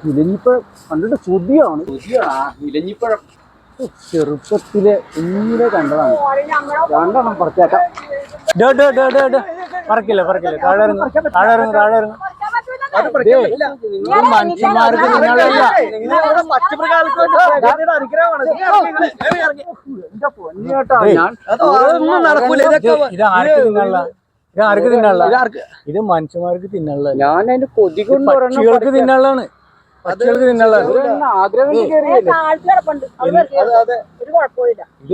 ഇലഞ്ഞിപ്പഴം കണ്ടിട്ട് സുതിയാണ്. ഇലഞ്ഞിപ്പഴം ചെറുപ്പത്തിലെ കുഞ്ഞിലെ കണ്ടതാണ്. രണ്ടെണ്ണം പറിച്ചേക്കാം. പറക്കില്ല താഴെ ഇറങ്ങും. മനുഷ്യന്മാർക്ക് ഇതാർക്ക് തിന്നാനുള്ള ഇത് മനുഷ്യന്മാർക്ക് തിന്നാനുള്ള. ഞാൻ അതിന്റെ കൊതി കൊണ്ട് പക്ഷികൾക്ക് തിന്നാനുള്ളതാണ്. പക്ഷികൾക്ക് തിന്നാനുള്ളതാണ്. ആഗ്രഹം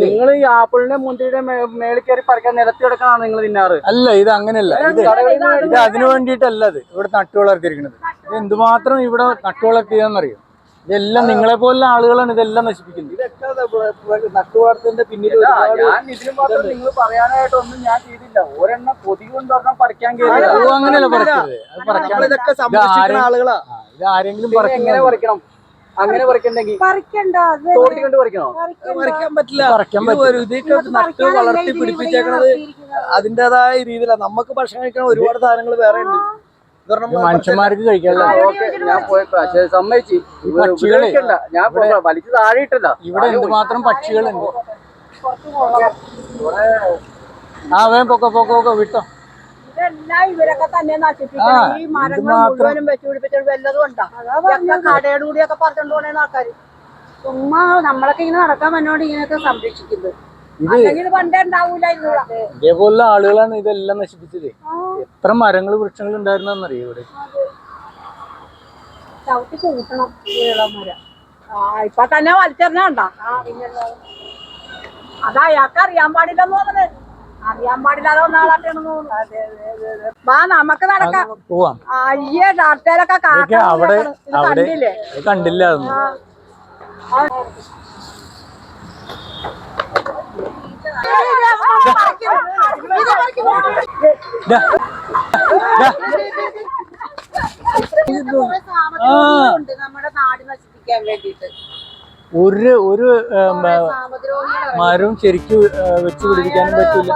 നിങ്ങൾ ഈ ആപ്പിളിന്റെ മുന്തിരിയുടെ മേളിൽ കയറി പറിക്കാൻ നിലത്തി കിടക്കാനാണ് നിങ്ങൾ തിന്നാറ്? അല്ല, ഇത് അങ്ങനെയല്ല. ഇത് അതിനു വേണ്ടിയിട്ടല്ല. ഇത് ഇവിടെ നട്ടുവളർത്തിയിരിക്കുന്നത്. ഇത് എന്തുമാത്രം ഇവിടെ നട്ടുവളർത്തിയാന്നറിയോ? ഇതെല്ലാം നിങ്ങളെ പോലുള്ള ആളുകളാണ് ഇതെല്ലാം നശിപ്പിക്കുന്നത്. ഇതൊക്കെ നട്ടുവളർത്തിന്റെ പിന്നിൽ നിങ്ങൾ പറയാനായിട്ടൊന്നും ഞാൻ ചെയ്തില്ല. ഒരെണ്ണം കൊതി കൊണ്ടൊരെണ്ണം പറിക്കാൻ കയറി. അങ്ങനെയല്ല പറിക്കരുത്. ഇത് ആരെങ്കിലും എങ്ങനെ പറിക്കണം? അങ്ങനെ പറിക്കണ്ടെങ്കിൽ തോട്ടിക്കൊണ്ട് പറിക്കണോ? പറിക്കാൻ പറ്റില്ല. നട്ട് വളർത്തി പിടിപ്പിച്ചേക്കണത് അതിൻ്റെതായ രീതിയിലാണ്. നമുക്ക് ഭക്ഷണം കഴിക്കണ ഒരുപാട് സാധനങ്ങൾ വേറെ ഉണ്ട്. മനുഷ്യന്മാർക്ക് കഴിക്കാനുള്ള. ഞാൻ പോയപ്പോ സമ്മതിച്ചു. ഞാൻ വലിച്ചു താഴെ ഇട്ടല്ല. ഇവിടെ എന്തുമാത്രം പക്ഷികളുണ്ട്. വേഗം പൊക്കോ വിട്ടോ. ഇതെല്ലാം ഇവരൊക്കെ തന്നെ നശിപ്പിക്കണം. ഈ മരങ്ങൾ മുഴുവനും വെച്ച് പിടിപ്പിച്ചിട്ട് വല്ലതും ഉണ്ടാ കടയുടെ കൂടിയൊക്കെ പറിച്ചോണ്ട് പോണേന്ന് ആൾക്കാര്. ചുമ്മാ നമ്മളൊക്കെ ഇങ്ങനെ നടക്കാൻ വന്നോണ്ട് ഇങ്ങനെയൊക്കെ സംരക്ഷിക്കുന്നത്. ഇതേപോലുള്ള ആളുകളാണ് ഇതെല്ലാം നശിപ്പിച്ചത്. എത്ര മരങ്ങൾ വൃക്ഷങ്ങൾ ഉണ്ടായിരുന്നറിയോ ഇവിടെ? ചവിട്ടി കൂട്ടണം മരം. ഇപ്പൊ തന്നെ വലിച്ചെറിഞ്ഞാണ്ട. അത് അയാൾക്ക് അറിയാൻ പാടില്ലെന്ന് തോന്നുന്നത്. അറിയാൻ പാടില്ലാതെ ഒന്നാളാട്ടാണെന്ന് തോന്നുന്നു. വാ നമുക്ക് നടക്കാം. അയ്യേ ഷാർട്ടേലൊക്കെ കണ്ടില്ലേ? കണ്ടില്ല. നമ്മുടെ നാട് നശിപ്പിക്കാൻ വേണ്ടിട്ട് ഒരു മരവും ശരിക്കും വെച്ച് പിടിപ്പിക്കാനും പറ്റില്ല.